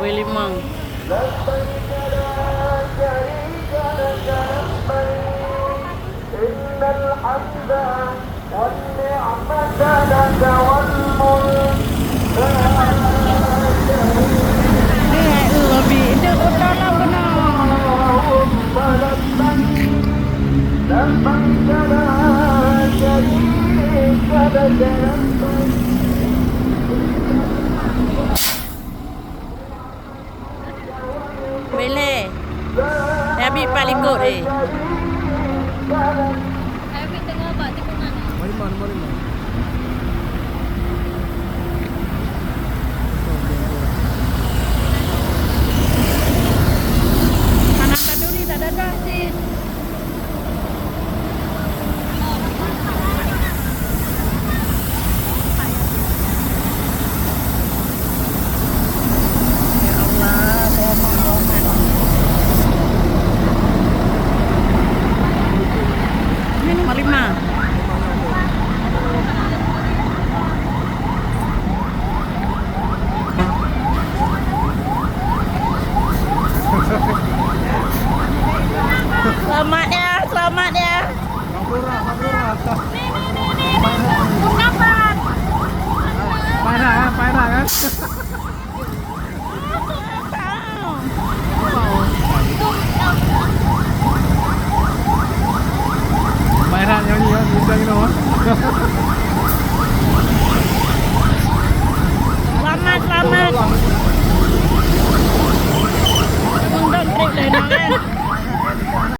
Boleh limang. Lebih itu utara boleh. Habis paling kot Habis tengok apa tikungan. Mari. Anak kaduri tak ada sis. Ya Allah, roman. Ini nomor 5. Selamat ya. Kapan? Paira kan? Paira nyanyi kan, bisa gitu kan? Selamat. Untuk trip deh kan.